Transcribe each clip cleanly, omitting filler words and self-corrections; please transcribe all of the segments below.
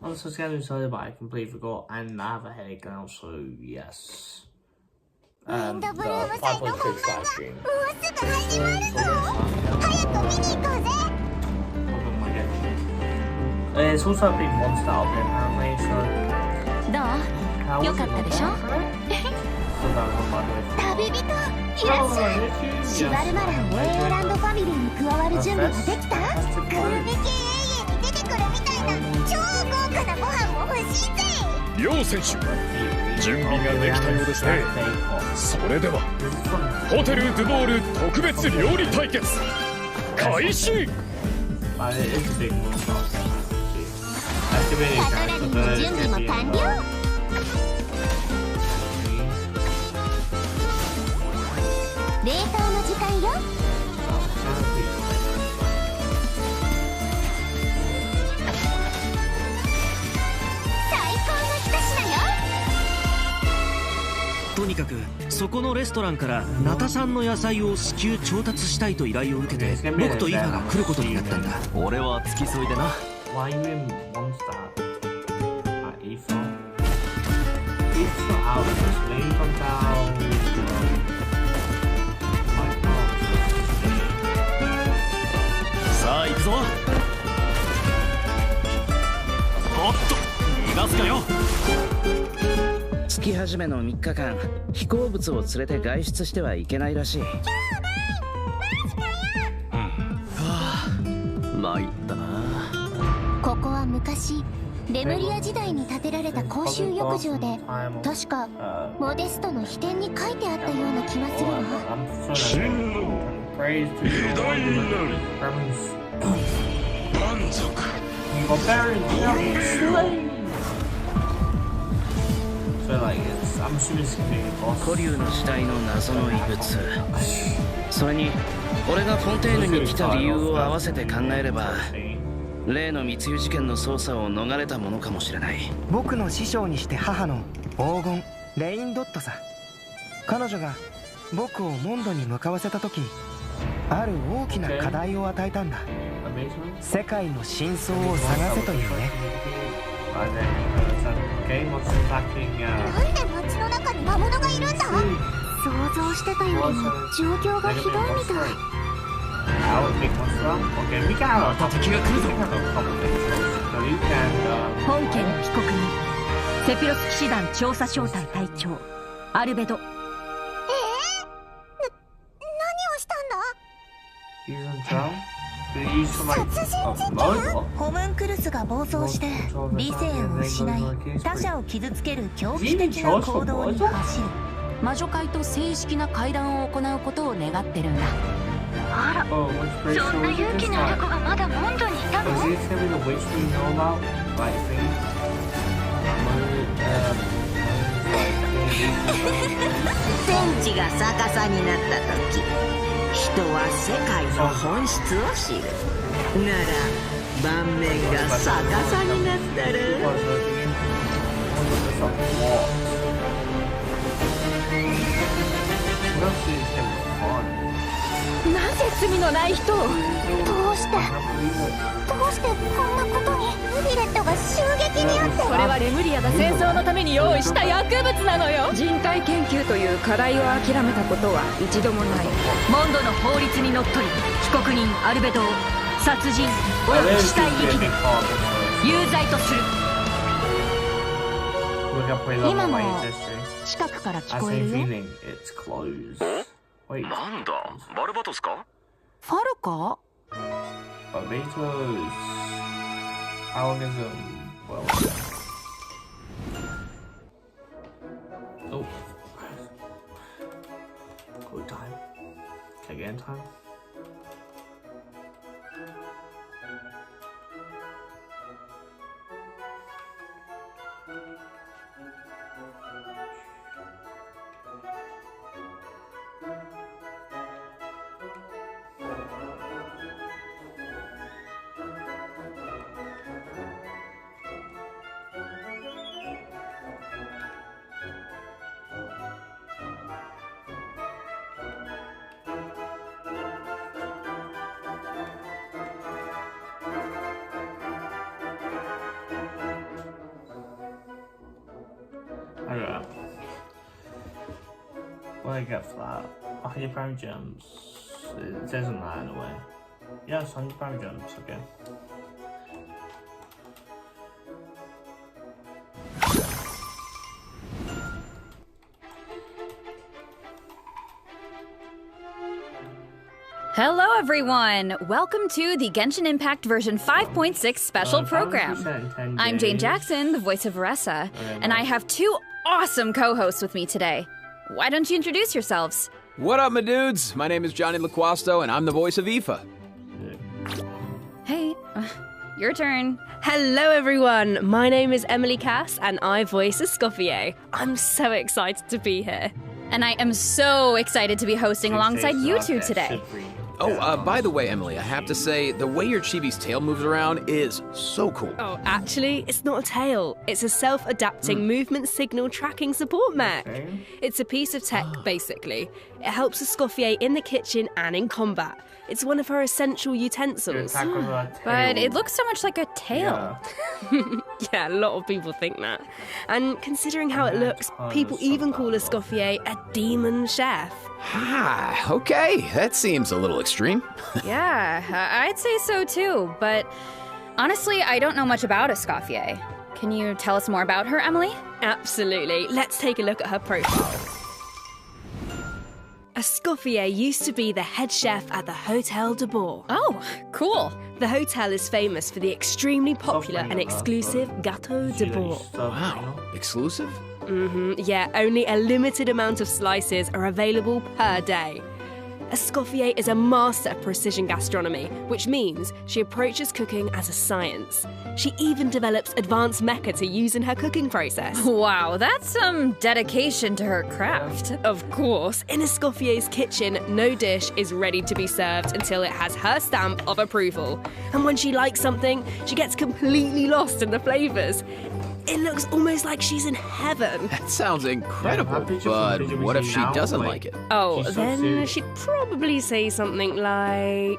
was getting excited, but I completely forgot, and I have a headache now, so yes. The 5.6 live stream. It's also a big monster out there apparently, so... どう？よかったでしょ？旅人いらっしゃい。シュバルマラン AA ランドファミリーに加わる準備はできた？クルミ系 AA に出てくるみたいな超豪華なご飯も欲しいぜ。両選手準備ができたようですね。それではホテルドゥボール特別料理対決開始。カトラリーの準備も完了。冷凍の時間よ。最高の一品よ。とにかくそこのレストランからナタ産の野菜を至急調達したいと依頼を受けて、僕とイファが来ることになったんだ。俺は付き添いでな。Why you in monster? Aoife? Aoife's not out of this. Maybe comes down. Sa, 行くぞ。おっと、逃がすかよ。月始めの3日間、飛行物を連れて外出してはいけないらしい。参ったな。ここは昔レムリア時代に建てられた公衆浴場で、確かモデストの秘典に書いてあったような気がするわ。真の偉大なる蛮族。古竜の時代の謎の遺物、それに俺がフォンテーヌに来た理由を合わせて考えれば、例の密輸事件の捜査を逃れたものかもしれない。僕の師匠にして母の黄金レインドットさ。彼女が僕をモンドに向かわせた時、ある大きな課題を与えたんだ。世界の真相を探せというね。なんで街の中に魔物がいるんだ？想像してたよりも状況がひどいみたい。本家の被告人セピロス騎士団調査小隊隊長アルベド。何をしたんだ？殺人事件？ホムンクルスが暴走して理性を失い他者を傷つける狂気的な行動に走る。魔女会と正式な会談を行うことを願ってるんだ。あら、そんな勇気のある子がまだモンドにいたの？天地が逆さになった時、人は世界の本質を知る。なら盤面が逆さになったらなぜ罪のない人を？どうしてこんなことに？ウビレットが襲撃にあっては？これはレムリアが戦争のために用意した薬物なのよ。人体研究という課題を諦めたことは一度もない。モンドの法律にのっとり被告人アルベドを殺人および死体遺棄で有罪とする。今も近くから聞こえるよ。なんだ、バルバトスか？ファルか？Oh. Good time. Again time. Okay. What do I get for that? 100 prime gems. It isn't that in a way. Yes, 100 prime gems, okay. Hello everyone! Welcome to the Genshin Impact version 5.6 special program. I'm Jane Jackson, the voice of Aressa, and I have two awesome co-hosts with me today. Why don't you introduce yourselves? What up, my dudes? My name is Johnny LaQuasto, and I'm the voice of Aoife. Hey, your turn. Hello everyone, my name is Emily Cass and I voice Escoffier. I'm so excited to be here. And I am so excited to be hosting alongside you two today. Oh, by the way, Emily, I have to say, the way your chibi's tail moves around is so cool. Oh, actually, it's not a tail. It's a self-adapting movement signal tracking support mech. Okay. It's a piece of tech, basically. It helps Escoffier in the kitchen and in combat. It's one of her essential utensils. But it looks so much like a tail. Yeah, a lot of people think that. And considering how it looks, people even call Escoffier a demon chef. Ah, okay. That seems a little extreme. Yeah, I'd say so too, but honestly, I don't know much about Escoffier. Can you tell us more about her, Emily? Absolutely. Let's take a look at her profile. Escoffier used to be the head chef at the Hotel de Bourg. Oh, cool. The hotel is famous for the extremely popular and exclusive Gâteau de Bourg. Wow. Exclusive? Yeah, only a limited amount of slices are available per day. Escoffier is a master of precision gastronomy, which means she approaches cooking as a science. She even develops advanced mecha to use in her cooking process. Wow, that's some dedication to her craft. Of course, in Escoffier's kitchen, no dish is ready to be served until it has her stamp of approval. And when she likes something, she gets completely lost in the flavours. It looks almost like she's in heaven. That sounds incredible, but what if she doesn't like it? Oh, then she'd probably say something like...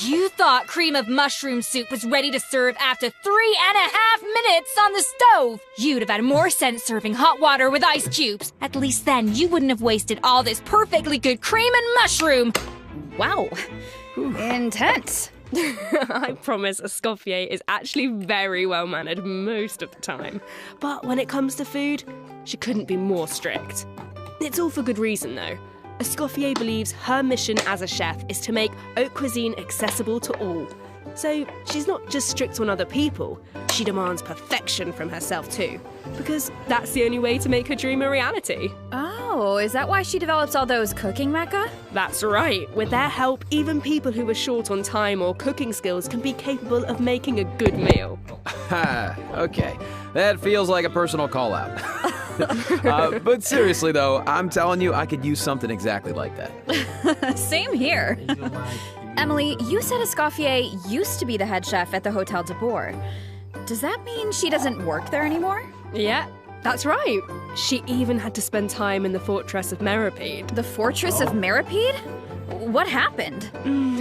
You thought cream of mushroom soup was ready to serve after 3.5 minutes on the stove. You'd have had more sense serving hot water with ice cubes. At least then you wouldn't have wasted all this perfectly good cream and mushroom. Wow, intense. I promise Escoffier is actually very well-mannered most of the time. But when it comes to food, she couldn't be more strict. It's all for good reason, though. Escoffier believes her mission as a chef is to make haute cuisine accessible to all. So she's not just strict on other people, she demands perfection from herself too. Because that's the only way to make her dream a reality. Oh, is that why she develops all those cooking mecha? That's right. With their help, even people who are short on time or cooking skills can be capable of making a good meal. Okay. That feels like a personal call-out. But seriously, though, I'm telling you, I could use something exactly like that. Same here. Emily, you said Escoffier used to be the head chef at the Hotel de Bourg. Does that mean she doesn't work there anymore? Yeah, that's right. She even had to spend time in the Fortress of Meripede. The Fortress of Meripede? What happened?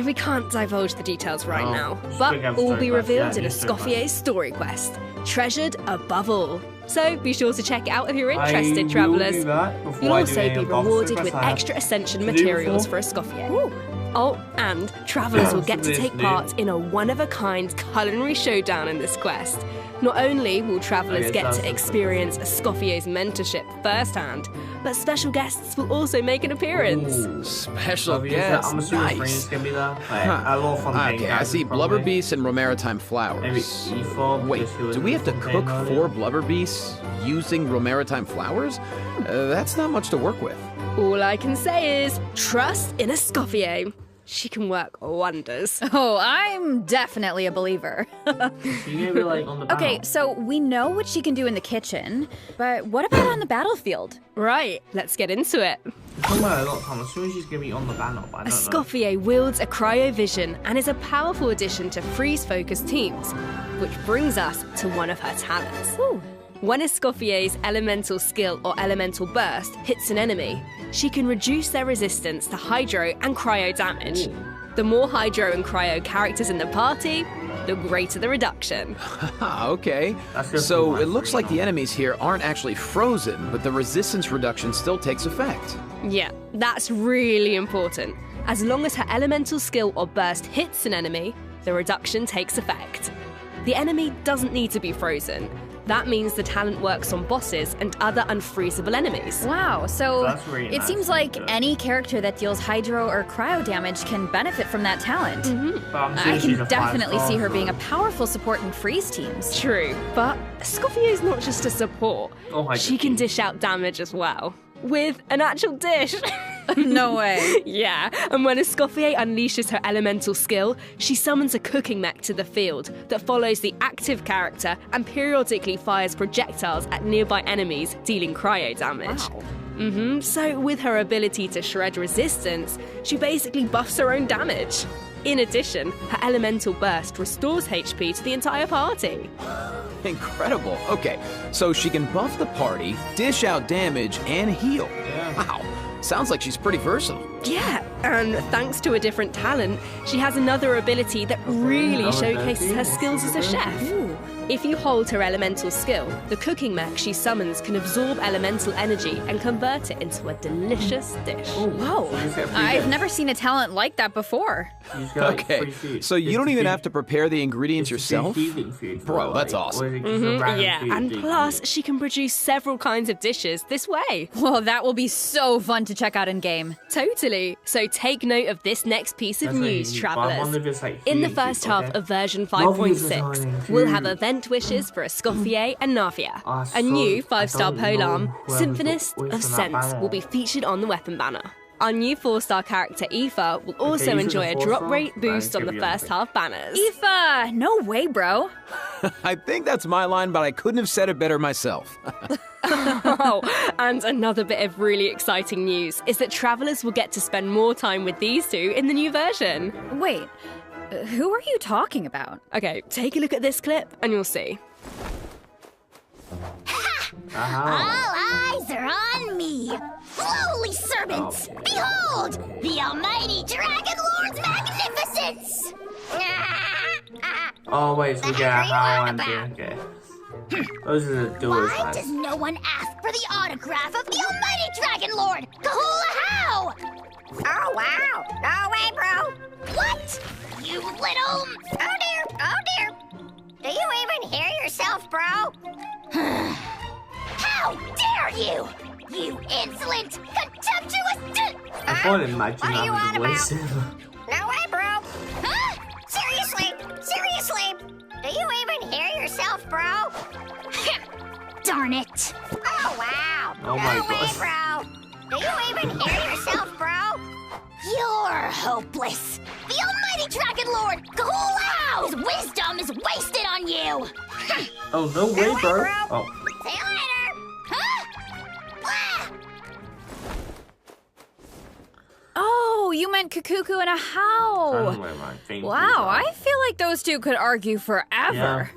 We can't divulge the details right now, but all will be revealed in Escoffier's story quest, treasured above all. So be sure to check it out if you're interested, travellers. You'll also be rewarded with extra Ascension materials for Escoffier. Oh, and travellers will get to take part in a one-of-a-kind culinary showdown in this quest. Not only will travellers get to experience Escoffier's mentorship firsthand, but special guests will also make an appearance. Ooh, special guests, nice. Okay, I see Blubber Beasts and Romaritime Flowers. Wait, do we have to cook 4 Blubber Beasts using Romaritime Flowers? That's not much to work with. All I can say is, trust in Escoffier. She can work wonders. Oh, I'm definitely a believer. Okay, so we know what she can do in the kitchen, but what about on the battlefield? Right, let's get into it. Escoffier wields a cryovision and is a powerful addition to freeze-focused teams, which brings us to one of her talents. Ooh. When Escoffier's elemental skill or elemental burst hits an enemy, she can reduce their resistance to hydro and cryo damage. The more hydro and cryo characters in the party, the greater the reduction. Okay. So it looks like the enemies here aren't actually frozen, but the resistance reduction still takes effect. Yeah, that's really important. As long as her elemental skill or burst hits an enemy, the reduction takes effect. The enemy doesn't need to be frozen. That means the talent works on bosses and other unfreezable enemies. Wow, so really it nice. seems like any character that deals hydro or cryo damage can benefit from that talent. I can definitely see her being a powerful support in freeze teams. True, but Escoffier's not just a support. She can dish out damage as well. With an actual dish. No way. Yeah, and when Escoffier unleashes her elemental skill, she summons a cooking mech to the field that follows the active character and periodically fires projectiles at nearby enemies, dealing cryo damage. Wow. So with her ability to shred resistance, she basically buffs her own damage. In addition, her elemental burst restores HP to the entire party. Incredible. Okay, so she can buff the party, dish out damage, and heal. Wow. Sounds like she's pretty versatile. Yeah, and thanks to a different talent, she has another ability that really showcases her skills as a chef. If you hold her elemental skill, the cooking mech she summons can absorb elemental energy and convert it into a delicious dish. Whoa, I've never seen a talent like that before. Okay, so you don't even have to prepare the ingredients yourself? Bro, that's awesome. Yeah, and plus, she can produce several kinds of dishes this way. Well, that will be so fun to check out in-game. Totally. So take note of this next piece of news, travellers. In the first half of version 5.6, we'll have event wishes for Escoffier and Navia. A new 5-star polearm, Symphonist of Sense, will be featured on the weapon banner. Our new 4-star character, Aoife, will also enjoy a drop rate boost on the first half banners. Aoife! No way, bro. I think that's my line, but I couldn't have said it better myself. Oh, and another bit of really exciting news is that travellers will get to spend more time with these two in the new version. Wait, who are you talking about? Okay, take a look at this clip and you'll see. All eyes are on me. Lowly servants, behold, the almighty Dragon Lord's magnificence. Oh wait, so we get how and okay. Those are the doors. Why does no one ask for the autograph of the almighty Dragon Lord? Kahula how? Oh wow, no way, bro. What? You little... Oh dear. Do you even hear yourself, bro? How dare you! You insolent, contemptuous... I can't imagine that with the voice. No way, bro. Huh? Seriously? Do you even hear yourself, bro? Darn it. Oh, wow. Oh my no way, gosh. bro. Do you even hear yourself, bro? You're hopeless. The almighty Dragon Lord, Kahulao! His wisdom is wasted on you. Oh, no way, bro. Oh. See you later. Huh? Ah! Oh, you meant Kukuku and a how. I don't know where my fingers Wow, are. I feel like those two could argue forever.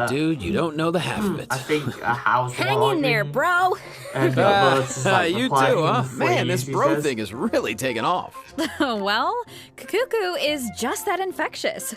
Dude, you don't know the half of it. I think a house. Hang in there, bro. And You too, huh? Man, this bro thing is really taking off. Well, Kukuku is just that infectious.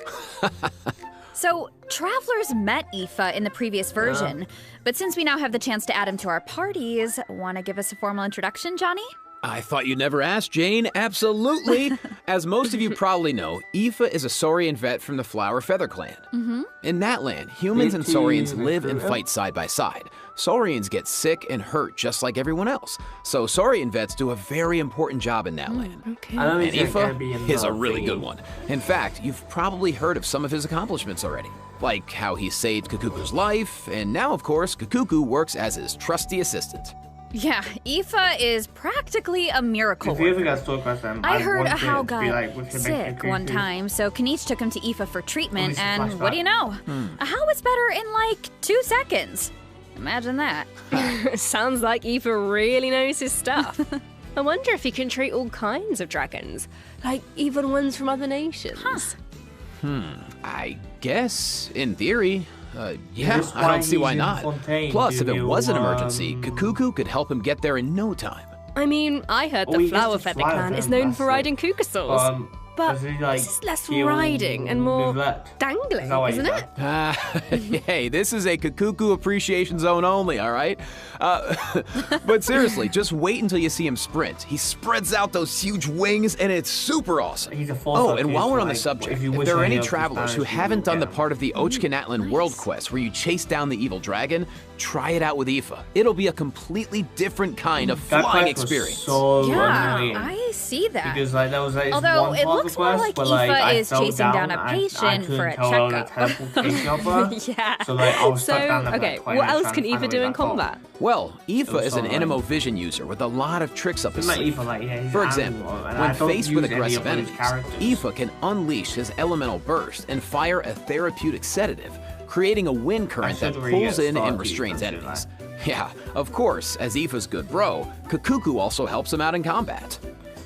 So, Travelers met Aoife in the previous version, but since we now have the chance to add him to our parties, want to give us a formal introduction, Johnny? I thought you'd never ask, Jane. Absolutely. As most of you probably know, Aoife is a Saurian vet from the Flower Feather clan. In that land, humans and Saurians live and fight side by side. Saurians get sick and hurt just like everyone else. So Saurian vets do a very important job in that land. Okay. I don't And think Aoife is a really good one. In fact, you've probably heard of some of his accomplishments already. Like how he saved Kukuku's life, and now, of course, Kukuku works as his trusty assistant. Yeah, Aoife is practically a miracle If you ever worker. got stalked by them, I heard want a how it to be got like with him and sick one Kukuku. time, so Kaniche took him to Aoife for treatment, Police and flashback. what do you know? A how is better in like 2 seconds. Imagine that. Sounds like Aoife really knows his stuff. I wonder if he can treat all kinds of dragons, like even ones from other nations. I guess, in theory, yeah, That's I why don't see why he's in not. Fontaine Plus, to if it do, was an emergency, Kukuku could help him get there in no time. I mean, I heard Oh, the he gets Flower to Feather fly clan with is them, known that's for it. riding Kukasaurs. But like, this is less riding and more dangling, isn't it? Hey, this is a Kakuku appreciation zone only, all right? But seriously, just wait until you see him sprint. He spreads out those huge wings, and it's super awesome. Oh, and while we're on the subject, if there are any travelers who haven't done the part of the Ochkanatlan World Quest where you chase down the evil dragon, try it out with Aoife. It'll be a completely different kind of flying experience. I see that. Because like there was like although one it part looks of the more quest like where, Aoife I is fell chasing down and a I patient couldn't for a tell her checkup. teleportation of her. Yeah. So like I was stuck down there for okay, like 20 what minutes else can trying to Aoife find a do way in back home. combat? Well, Aoife is an so Animo Vision user with a lot of tricks up his Like sleeve. Aoife, like, yeah, he's For an example, animal, and when I don't faced with use any aggressive of these enemies, characters. Aoife can unleash his elemental burst and fire a therapeutic sedative, creating a wind current that pulls in and restrains enemies. Yeah, of course, as Aoife's good bro, Kakuku also helps him out in combat.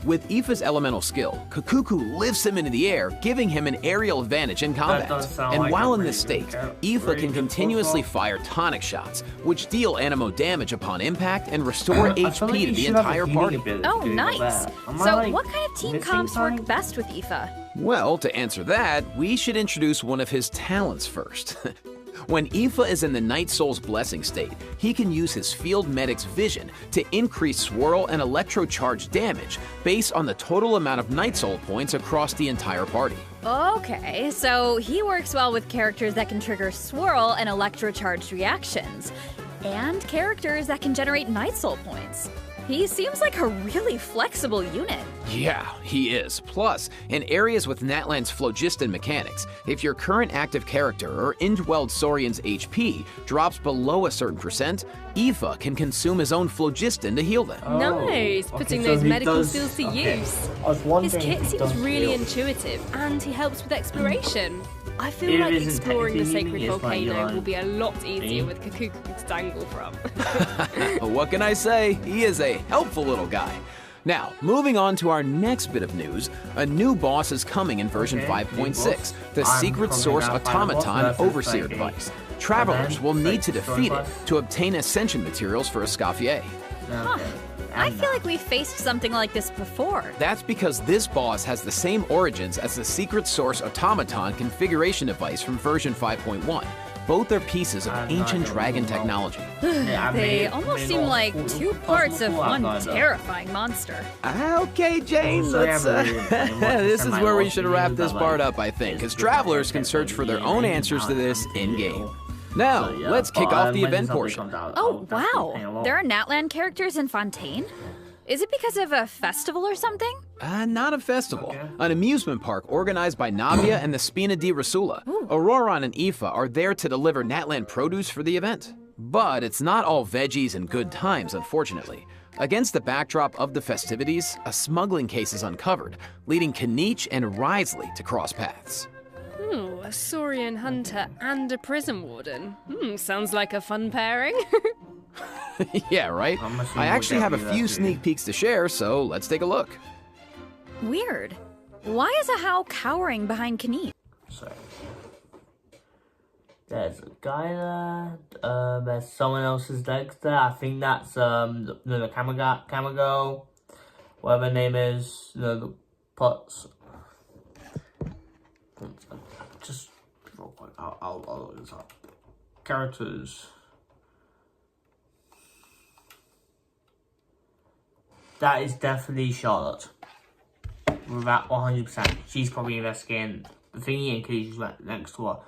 With Aoife's elemental skill, Kakuku lifts him into the air, giving him an aerial advantage in combat. And like while a in really this state, good Aoife can continuously fire tonic shots, which deal Animo damage upon impact and restore HP to the entire party. Oh, nice. So what kind of team comps work best with Aoife? Well, to answer that, we should introduce one of his talents first. When Aoife is in the Night Soul's Blessing state, he can use his Field Medic's vision to increase swirl and electrocharge damage based on the total amount of Night Soul points across the entire party. Okay, so he works well with characters that can trigger swirl and electrocharged reactions, and characters that can generate Night Soul points. He seems like a really flexible unit. Yeah, he is. Plus, in areas with Natlan's phlogiston mechanics, if your current active character or Indwelled Saurian's HP drops below a certain percent, Aoife can consume his own phlogiston to heal them. Nice, putting those medical skills to use. His kit seems really intuitive, and he helps with exploration. I feel like exploring the sacred volcano will be a lot easier with Kakuku to dangle from. What can I say? He is a helpful little guy. Now, moving on to our next bit of news, a new boss is coming in version 5.6, the Secret Source Automaton Overseer device. Travelers will need to defeat it to obtain ascension materials for Escoffier. Huh. I feel like we've faced something like this before. That's because this boss has the same origins as the Secret Source Automaton configuration device from version 5.1. Both are pieces of ancient dragon technology. They almost seem like two parts of one terrifying monster. Okay, Jane, let's, this is where we should wrap this part up, I think, because travelers can search for their own answers to this in-game. Now, let's kick off the event portion. Oh, wow. There are Natlan characters in Fontaine? Is it because of a festival or something? Not a festival. An amusement park organized by Navia and the Spina di Rasula. Auroran and Aoife are there to deliver Natlan produce for the event. But it's not all veggies and good times, unfortunately. Against the backdrop of the festivities, a smuggling case is uncovered, leading Kanich and Risley to cross paths. A Saurian hunter and a prison warden. Sounds like a fun pairing. Yeah, right? I actually have a few sneak peeks to share, so let's take a look. Weird. Why is a How cowering behind Kanich? So, there's a guy there. There's someone else's legs there. I think that's the Kamago, whatever her name is. The Putz. Just real quick, I'll look this up. Characters. That is definitely Charlotte. Without 100%. She's probably investigating the thingy and Kanich right next to her.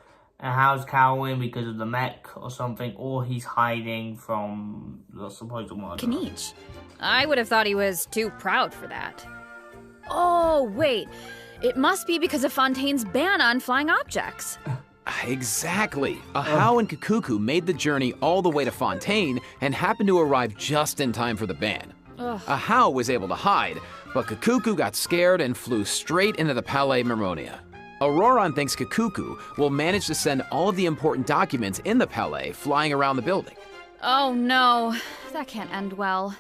And how's cowering because of the mech or something, or he's hiding from the supposed murder. Kanich. I would have thought he was too proud for that. Oh, wait. It must be because of Fontaine's ban on flying objects. Exactly. Ahau and Kakuku made the journey all the way to Fontaine and happened to arrive just in time for the ban. Ahau was able to hide, but Kakuku got scared and flew straight into the Palais Mermonia. Auroran thinks Kakuku will manage to send all of the important documents in the Palais flying around the building. Oh no, that can't end well.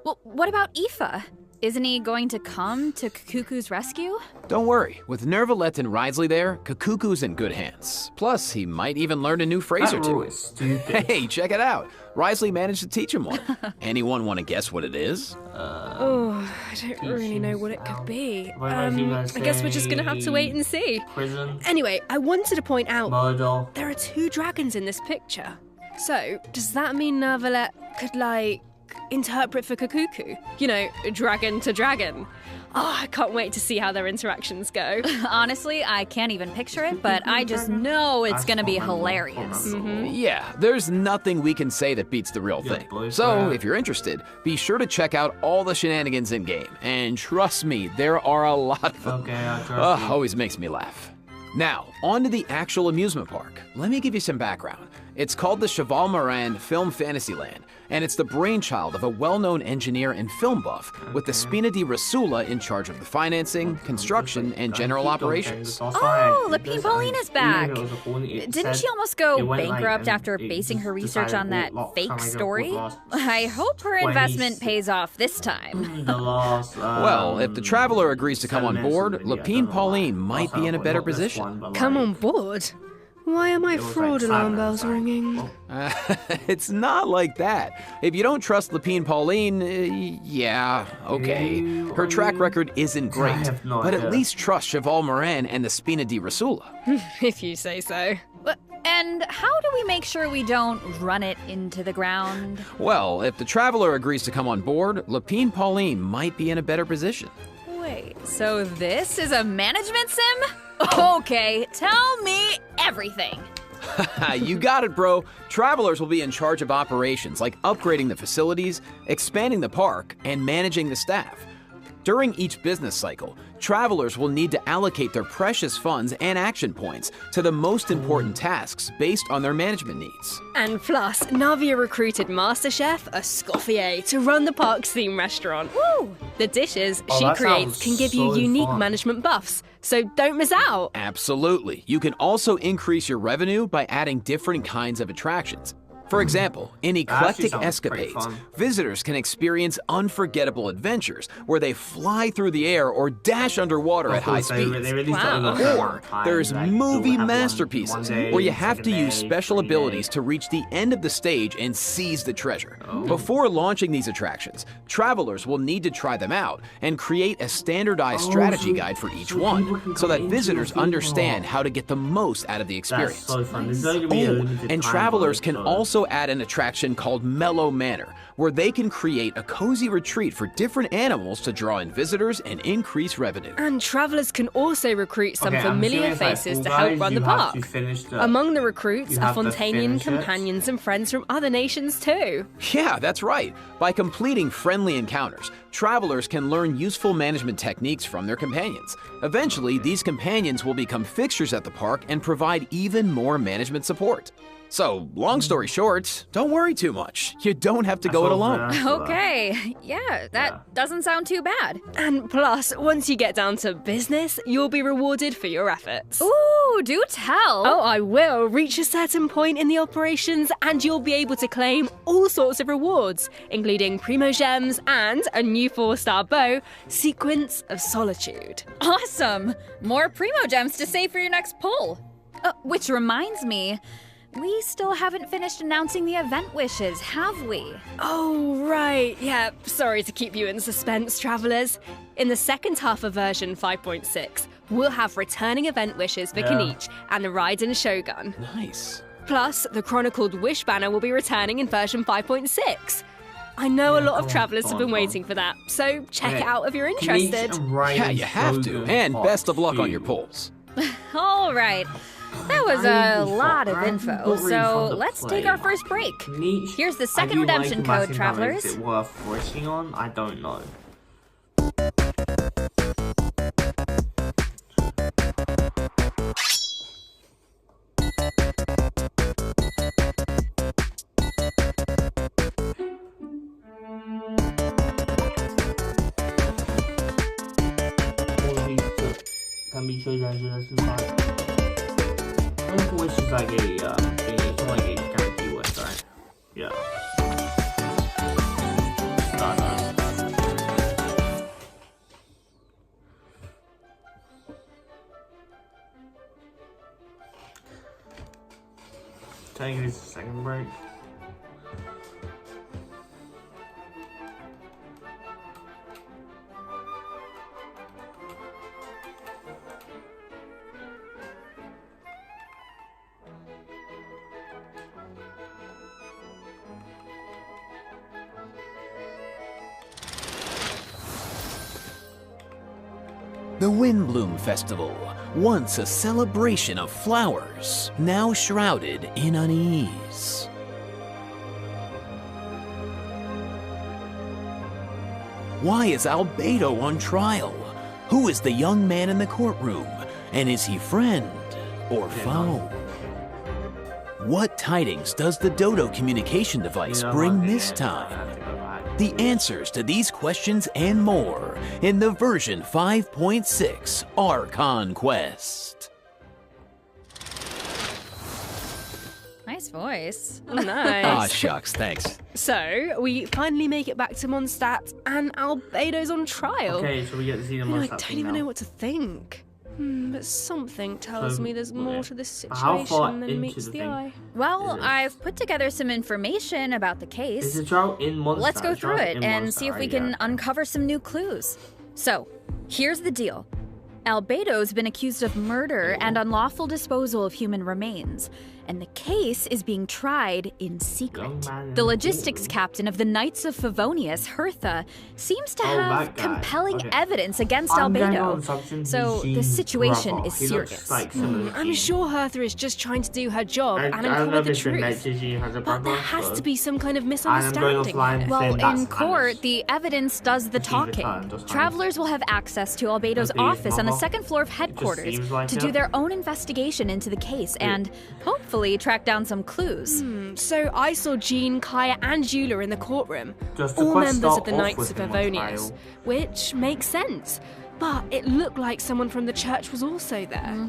Well, what about Aoife? isn't he going to come to Kakuku's rescue? Don't worry, with Nervalette and Risley there, Kakuku's in good hands. Plus, he might even learn a new phrase or two. Hey, check it out. Risley managed to teach him one. Anyone want to guess what it is? I don't really know what it could be. I guess we're just gonna have to wait and see. Prison. Anyway, I wanted to point out Murder. there are 2 dragons in this picture. So, does that mean Nervalette could, like, interpret for Kakuku? You know, dragon to dragon. Oh, I can't wait to see how their interactions go. Honestly, I can't even picture it, but I just know it's gonna be hilarious. Yeah, there's nothing we can say that beats the real thing. So, if you're interested, be sure to check out all the shenanigans in-game. And trust me, there are a lot of them. Okay, I'll trust you. Always makes me laugh. Now, on to the actual amusement park. Let me give you some background. It's called the Cheval Moran Film Fantasyland, and it's the brainchild of a well-known engineer and film buff with the Spina di Rasula in charge of the financing, construction, and general operations. Oh, Lapine Pauline is back. Didn't she almost go bankrupt after basing her research on that fake story? I hope her investment pays off this time. Well, if the Traveler agrees to come on board, Lapine Pauline might be in a better position. Come on board? Why are my fraud alarm bells ringing? It's not like that. If you don't trust Lapine Pauline, yeah, okay. Her track record isn't great, but at least trust Cheval Moran and the Spina di Rasula. If you say so. And how do we make sure we don't run it into the ground? Well, if the Traveler agrees to come on board, Lapine Pauline might be in a better position. Wait, so this is a management sim? Okay, tell me everything. You got it, bro. Travelers will be in charge of operations like upgrading the facilities, expanding the park, and managing the staff. During each business cycle, travelers will need to allocate their precious funds and action points to the most important tasks based on their management needs. And plus, Navia recruited Master Chef Escoffier to run the park's theme restaurant. Woo! The dishes she creates can give you unique management buffs, so don't miss out. Absolutely. You can also increase your revenue by adding different kinds of attractions. For example, in Eclectic Escapades, visitors can experience unforgettable adventures where they fly through the air or dash underwater at high speeds. Or there's movie masterpieces where you have to use special abilities to reach the end of the stage and seize the treasure. Before launching these attractions, travelers will need to try them out and create a standardized strategy guide for each one so that visitors understand how to get the most out of the experience. And travelers can also add an attraction called Mellow Manor, where they can create a cozy retreat for different animals to draw in visitors and increase revenue. And travelers can also recruit some familiar faces to help run the park. Among the recruits are Fontanian companions and friends from other nations too. Yeah, that's right. By completing friendly encounters, travelers can learn useful management techniques from their companions. Eventually, these companions will become fixtures at the park and provide even more management support. So, long story short, don't worry too much. You don't have to go it alone. Okay, yeah, that doesn't sound too bad. And plus, once you get down to business, you'll be rewarded for your efforts. Ooh, do tell. Oh, I will. Reach a certain point in the operations and you'll be able to claim all sorts of rewards, including Primo Gems and a new 4-star bow, Sequence of Solitude. Awesome! More Primo Gems to save for your next pull. Which reminds me, we still haven't finished announcing the event wishes, have we? Oh, right. Yeah, sorry to keep you in suspense, travelers. In the second half of version 5.6, we'll have returning event wishes for Kenichi and the Raiden Shogun. Nice. Plus, the Chronicled Wish banner will be returning in version 5.6. I know a lot of travelers have been waiting for that, so check it out if you're interested. Yeah, you have to. And best of luck on your pulls. All right. That was a lot of info, so let's take our first break. Here's the second redemption code, travelers. Is it worth risking on? I don't know. Can be chosen as a Wish is like a thingy, it's like a guarantee wish, right? Yeah. Taking this second break. The Windbloom Festival, once a celebration of flowers, now shrouded in unease. Why is Albedo on trial? Who is the young man in the courtroom? And is he friend or foe? What tidings does the Dodo communication device bring this time? The answers to these questions and more in the version 5.6 Archon Quest. Nice voice. Nice. Aw, shucks, thanks. So, we finally make it back to Mondstadt, and Albedo's on trial. Okay, so we get to see the Mondstadt. I don't even know what to think. But something tells me there's more to this how far situation than into meets the the thing? eye. Well, I've put together some information about the case. Is the trial in Mondstadt? Let's go The through trial's it in and Mondstadt, see if we right? can Yeah. uncover some new clues. So, here's the deal. Albedo's been accused of murder and unlawful disposal of human remains, and the case is being tried in secret. The logistics captain of the Knights of Favonius, Hertha, seems to have that guy. compelling Okay. evidence against I'm going on Albedo. assumption So he's the seen situation Brother. is He looks serious. like similar to I'm Gene. sure Hertha is just trying to do her job and I don't know uncover if the it's been truth. mentioned she has a But brother. there has to be some kind of And I'm going misunderstanding. offline here. Well, saying in that's court, Alice. the evidence does the talking. Travelers will have access to Albedo's Maybe office on the Mama. second floor of headquarters seems like to it. do their own investigation into the case and hopefully track down some clues. So I saw Jean, Kaya, and Eula in the courtroom, Does the all quest members start of the off Knights with of him on Favonius, trial? which makes sense. But it looked like someone from the church was also there.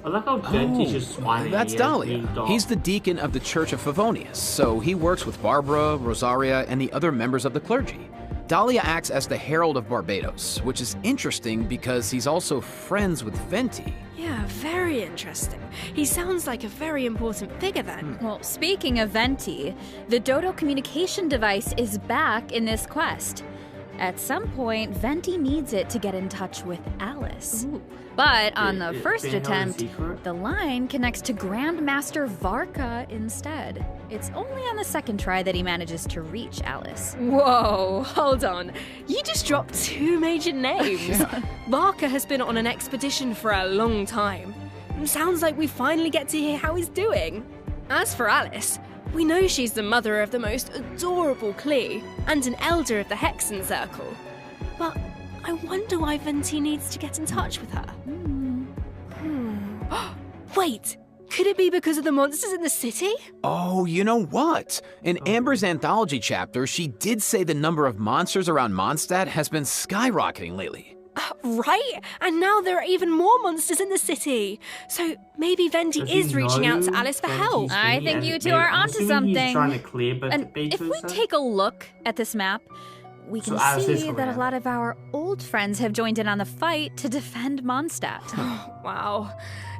I like how Genji's just smiling. That's He is Dahlia. being dark. He's the deacon of the Church of Favonius, so he works with Barbara, Rosaria, and the other members of the clergy. Dahlia acts as the Herald of Barbados, which is interesting because he's also friends with Venti. Yeah, very interesting. He sounds like a very important figure then. Well, speaking of Venti, the Dodo communication device is back in this quest. At some point, Venti needs it to get in touch with Alice. But on the first being held in attempt, secret? the line connects to Grandmaster Varka instead. It's only on the second try that he manages to reach Alice. Whoa, hold on. You just dropped two major names. Barker has been on an expedition for a long time. Sounds like we finally get to hear how he's doing. As for Alice, we know she's the mother of the most adorable Klee and an elder of the Hexen Circle. But I wonder why Venti needs to get in touch with her. Wait, could it be because of the monsters in the city? Oh, you know what? In Amber's anthology chapter, she did say the number of monsters around Mondstadt has been skyrocketing lately. Right? And now there are even more monsters in the city. So maybe Venti Does he is reaching out to know Alice for Venti's help. thing? I think And you two maybe- are I'm onto assuming something. He's trying to clear And if we take a look at this map, we can So Alice is see coming that a in. lot of our old friends have joined in on the fight to defend Mondstadt. Wow,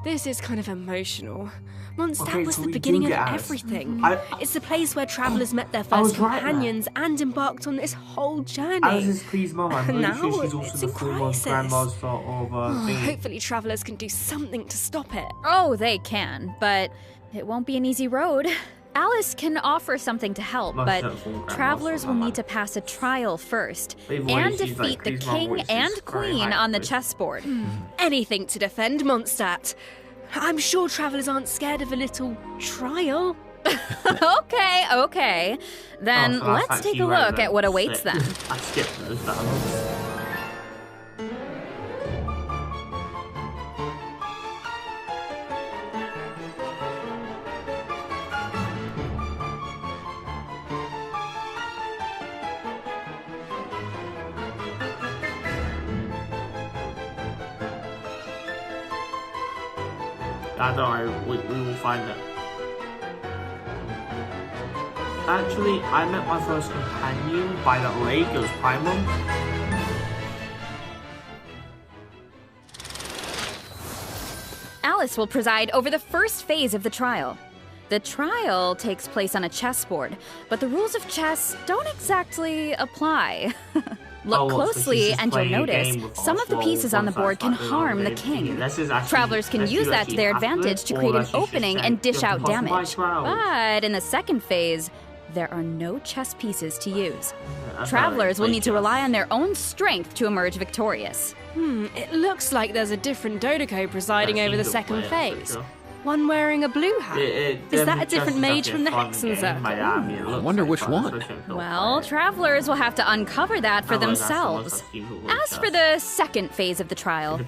this is kind of emotional. Mondstadt Okay, was so the we beginning do of get Alice. everything. I- It's the place where travelers met their I was first right, companions and embarked on this whole journey. Alice is Klee's mum. I'm pretty Now sure she's it's also in the foremost crisis. grandmaster of thingy. Hopefully travelers can do something to stop it. Oh, they can, but it won't be an easy road. Alice can offer something to help, Must but have full grandmaster, travelers will my need to pass a trial first They've and always used, defeat like, the Klee's mum, king which is and very queen high on the risk. chessboard. Anything to defend Mondstadt. I'm sure travelers aren't scared of a little trial. Okay. Then Oh, so that's let's take actually a look relevant. at what awaits Sick. them. I skipped those battles. Don't worry, we will find it. Actually, I met my first companion by that lake. It was Primum. Alice will preside over the first phase of the trial. The trial takes place on a chessboard, but the rules of chess don't exactly apply. Look closely and you'll notice some of the pieces on the board can harm the king. Travelers can use that to their advantage to create an opening and dish out damage. But in the second phase, there are no chess pieces to use. Travelers will need to rely on their own strength to emerge victorious. It looks like there's a different Dodoco presiding over the second phase. One wearing a blue hat. Is that a different mage from the Hexen Circle? I wonder which one. Well, travelers will have to uncover that for themselves. As for the second phase of the trial,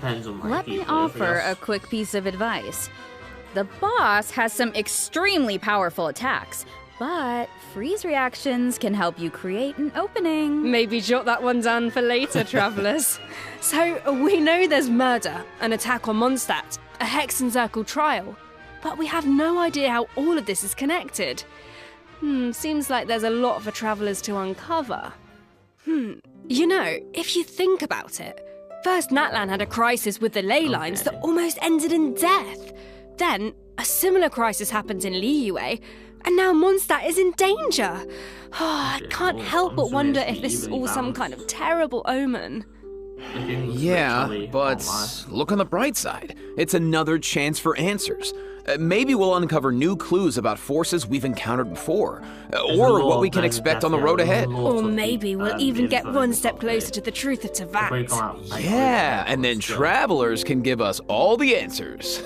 let me offer a quick piece of advice. The boss has some extremely powerful attacks, but freeze reactions can help you create an opening. Maybe jot that one down for later, travelers. So, we know there's murder, an attack on Mondstadt, a Hexen Circle trial, but we have no idea how all of this is connected. Seems like there's a lot for travelers to uncover. You know, if you think about it, first Natlan had a crisis with the ley lines that almost ended in death. Then, a similar crisis happened in Liyue, and now Mondstadt is in danger. I can't help but wonder if this is all some kind of terrible omen. Yeah, but look on the bright side. It's another chance for answers. Maybe we'll uncover new clues about forces we've encountered before, or what we can expect on the road ahead. Or maybe we'll even get one step closer to the truth of Tavant. Yeah, and then travelers can give us all the answers.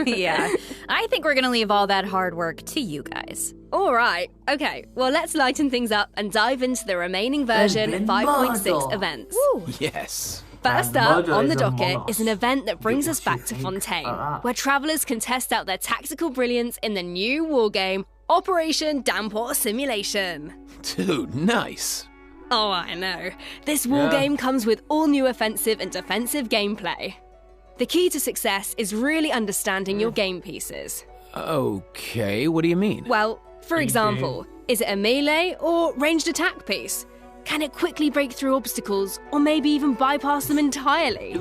Yeah, I think we're gonna leave all that hard work to you guys. All right, okay, well, let's lighten things up and dive into the remaining version 5.6 events. Woo. Yes. First up on the docket is an event that brings us back to Fontaine, where travelers can test out their tactical brilliance in the new wargame, Operation Damport Simulation. Dude, nice. Oh, I know. This wargame comes with all new offensive and defensive gameplay. The key to success is really understanding your game pieces. Okay, what do you mean? Well, for example, is it a melee or ranged attack piece? Can it quickly break through obstacles, or maybe even bypass them entirely?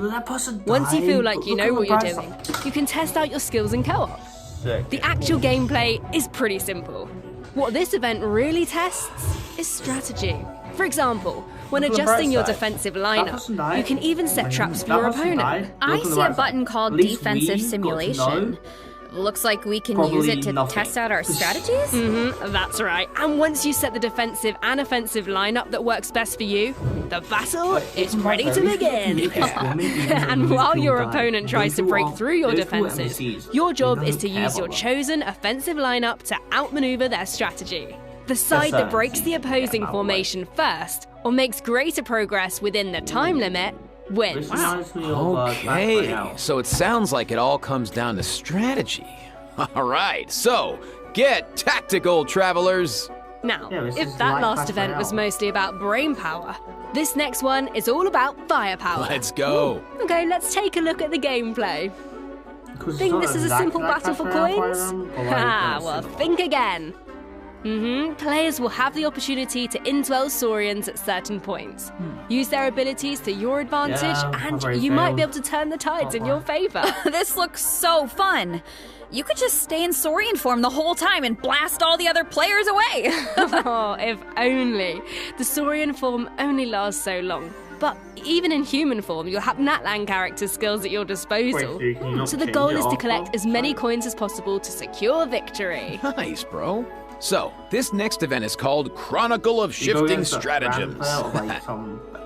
Once you feel like you know what you're doing, you can test out your skills in co-op. The actual gameplay is pretty simple. What this event really tests is strategy. For example, when adjusting your defensive lineup, you can even set traps for your opponent. I see a button called Defensive Simulation. Looks like we can use it to test out our strategies? That's right. And once you set the defensive and offensive lineup that works best for you, the battle is ready to begin. And while your opponent tries to break through your defenses, your job is to use your chosen offensive lineup to outmaneuver their strategy. The side that breaks the opposing formation first, or makes greater progress within the time limit, wins. Okay, so it sounds like it all comes down to strategy. All right, so get tactical, travelers. Now, if that last event was mostly about brain power, this next one is all about firepower. Let's go. Okay, let's take a look at the gameplay. Think this is a simple battle for coins? Well, think again. Players will have the opportunity to indwell Saurians at certain points. Use their abilities to your advantage, and you might be able to turn the tides in your favor. This looks so fun. You could just stay in Saurian form the whole time and blast all the other players away. Oh, if only. The Saurian form only lasts so long. But even in human form, you'll have Natlan character skills at your disposal. So the goal is to collect as many coins as possible to secure victory. Nice, bro. So, this next event is called Chronicle of Shifting Stratagems.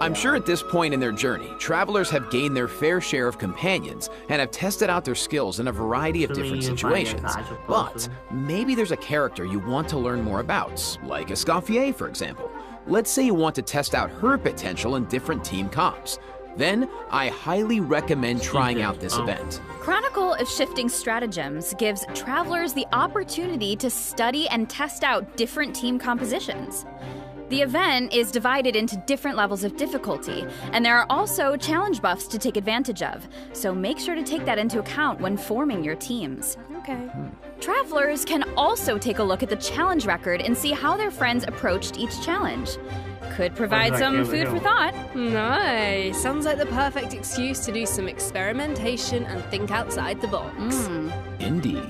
I'm sure at this point in their journey, travelers have gained their fair share of companions and have tested out their skills in a variety of different situations. But maybe there's a character you want to learn more about, like Escoffier, for example. Let's say you want to test out her potential in different team comps. Then, I highly recommend trying out this event. Chronicle of Shifting Stratagems gives travelers the opportunity to study and test out different team compositions. The event is divided into different levels of difficulty, and there are also challenge buffs to take advantage of, so make sure to take that into account when forming your teams. Okay. Travelers can also take a look at the challenge record and see how their friends approached each challenge. Could provide some food for thought. Nice. Sounds like the perfect excuse to do some experimentation and think outside the box. Indeed.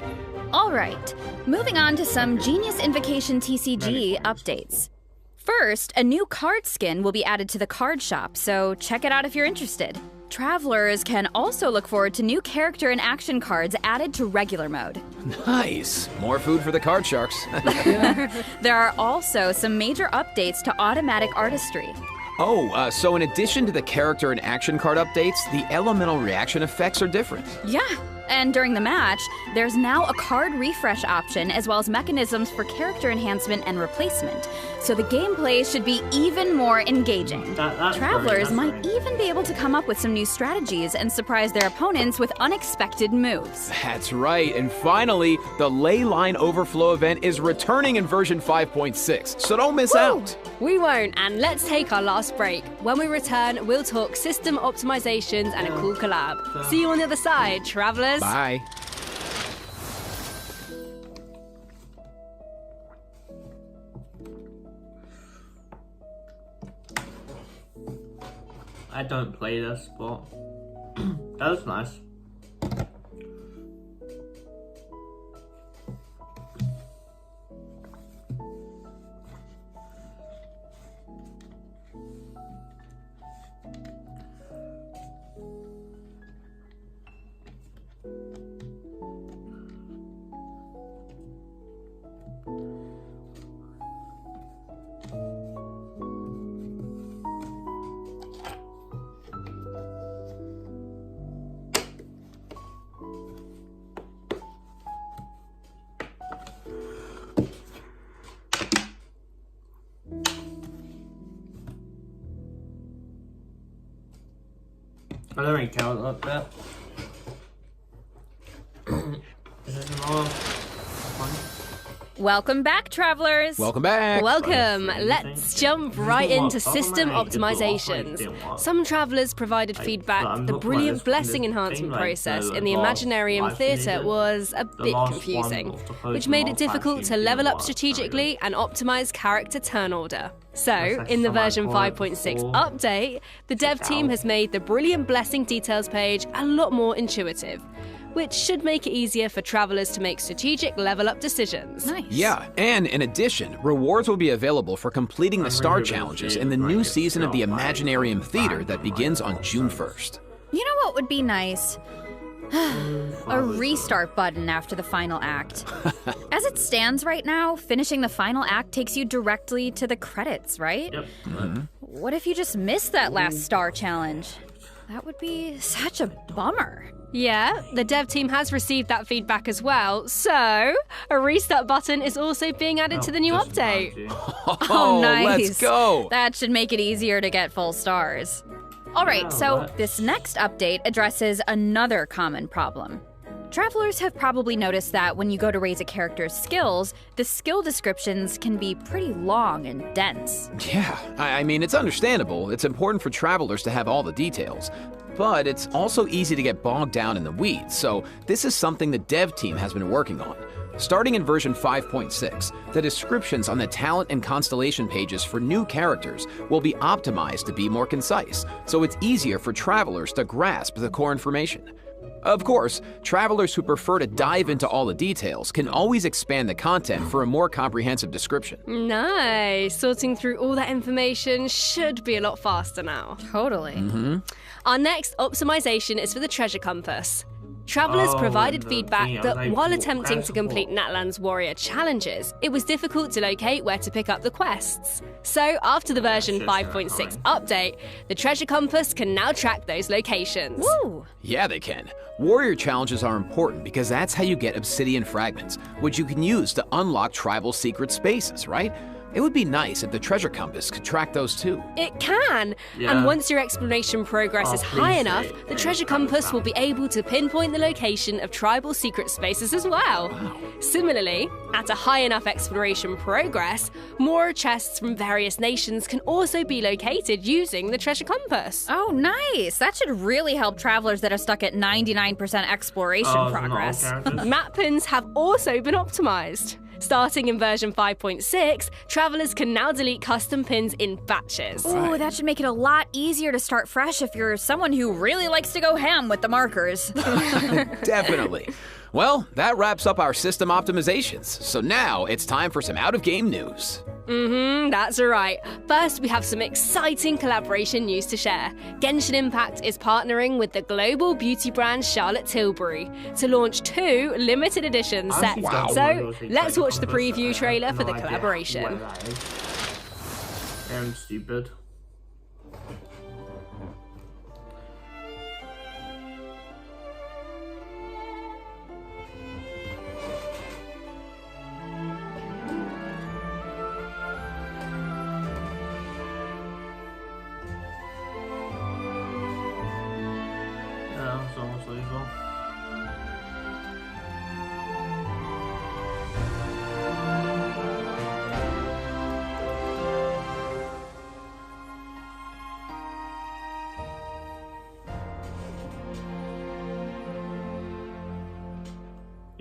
Alright, moving on to some Genius Invocation TCG updates. First, a new card skin will be added to the card shop, so check it out if you're interested. Travelers can also look forward to new character and action cards added to regular mode. Nice! More food for the card sharks. There are also some major updates to automatic artistry. Oh, so in addition to the character and action card updates, the elemental reaction effects are different. Yeah, and during the match, there's now a card refresh option as well as mechanisms for character enhancement and replacement. So the gameplay should be even more engaging. Travelers might even be able to come up with some new strategies and surprise their opponents with unexpected moves. That's right, and finally, the Ley Line Overflow event is returning in version 5.6, so don't miss out. We won't, and let's take our last break. When we return, we'll talk system optimizations and a cool collab. See you on the other side, travelers. Bye. I don't play this, but that was nice. I don't really care about that. Is this another one? Welcome back, travelers. Welcome back. Welcome. Let's jump right into system optimizations. Some travelers provided feedback the brilliant blessing enhancement process in the Imaginarium Theatre was a bit confusing, which made it difficult to level up strategically and optimize character turn order. So, in the version 5.6 update, the dev team has made the brilliant blessing details page a lot more intuitive, which should make it easier for travelers to make strategic level up decisions. Nice. Yeah, and in addition, rewards will be available for completing the star challenges in the new season of the Imaginarium Theater that begins on June 1st. You know what would be nice? A restart button after the final act. As it stands right now, finishing the final act takes you directly to the credits, right? Yep. What if you just missed that last star challenge? That would be such a bummer. Yeah, the dev team has received that feedback as well, so a restart button is also being added to the new update. Oh, nice. Let's go. That should make it easier to get full stars. All right, so this next update addresses another common problem. Travelers have probably noticed that when you go to raise a character's skills, the skill descriptions can be pretty long and dense. Yeah, I mean, it's understandable. It's important for travelers to have all the details. But it's also easy to get bogged down in the weeds, so this is something the dev team has been working on. Starting in version 5.6, the descriptions on the talent and constellation pages for new characters will be optimized to be more concise, so it's easier for travelers to grasp the core information. Of course, travelers who prefer to dive into all the details can always expand the content for a more comprehensive description. Nice. Sorting through all that information should be a lot faster now. Totally. Our next optimization is for the treasure compass. Travelers provided feedback that while attempting to complete Natlan's warrior challenges, it was difficult to locate where to pick up the quests. So, after the version 5.6 update, the treasure compass can now track those locations. Woo! Yeah, they can. Warrior challenges are important because that's how you get obsidian fragments, which you can use to unlock tribal secret spaces, right? It would be nice if the treasure compass could track those too. It can! Yeah. And once your exploration progress is high enough, the treasure compass will be able to pinpoint the location of tribal secret spaces as well. Wow. Similarly, at a high enough exploration progress, more chests from various nations can also be located using the treasure compass. Oh, nice. That should really help travelers that are stuck at 99% exploration progress. Map pins have also been optimized. Starting in version 5.6, travelers can now delete custom pins in batches. Ooh, that should make it a lot easier to start fresh if you're someone who really likes to go ham with the markers. Definitely. Well, that wraps up our system optimizations. So now it's time for some out-of-game news. That's right. First, we have some exciting collaboration news to share. Genshin Impact is partnering with the global beauty brand Charlotte Tilbury to launch 2 limited edition sets. Wow. So, let's watch the preview trailer for the collaboration. I'm stupid.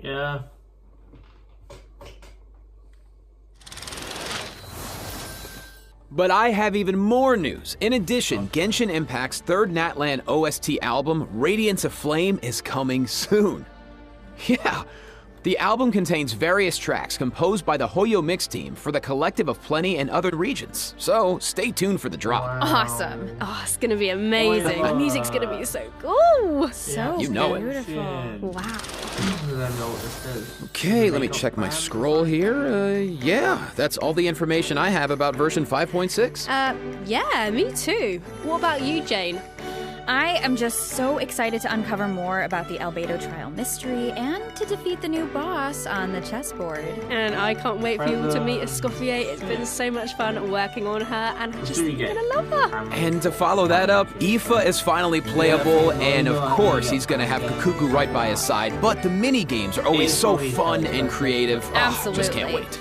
Yeah. But I have even more news. In addition, Genshin Impact's third Natlan OST album, Radiance of Flame, is coming soon. Yeah, the album contains various tracks composed by the Hoyo Mix team for the Collective of Plenty and other regions, so stay tuned for the drop. Awesome. Oh, it's gonna be amazing. The music's gonna be so cool. So You know it. beautiful. Wow. Okay, let me check my scroll here. Yeah, that's all the information I have about version 5.6. Yeah, me too. What about you, Jane? I am just so excited to uncover more about the Albedo trial mystery and to defeat the new boss on the chessboard. And I can't wait for you to meet Escoffier. It's been so much fun working on her, and I just think you're gonna love her. And to follow that up, Aoife is finally playable, and of course he's gonna have Kukuku right by his side, but the mini-games are always so fun and creative. Absolutely. Just can't wait.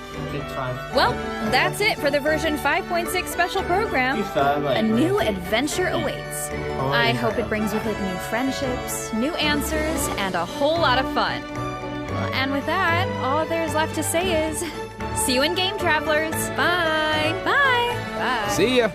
Well, that's it for the version 5.6 special program. A new adventure awaits. I hope it brings with it new friendships, new answers, and a whole lot of fun. And with that, all there's left to say is, see you in game, travelers. Bye. Bye. Bye. See ya.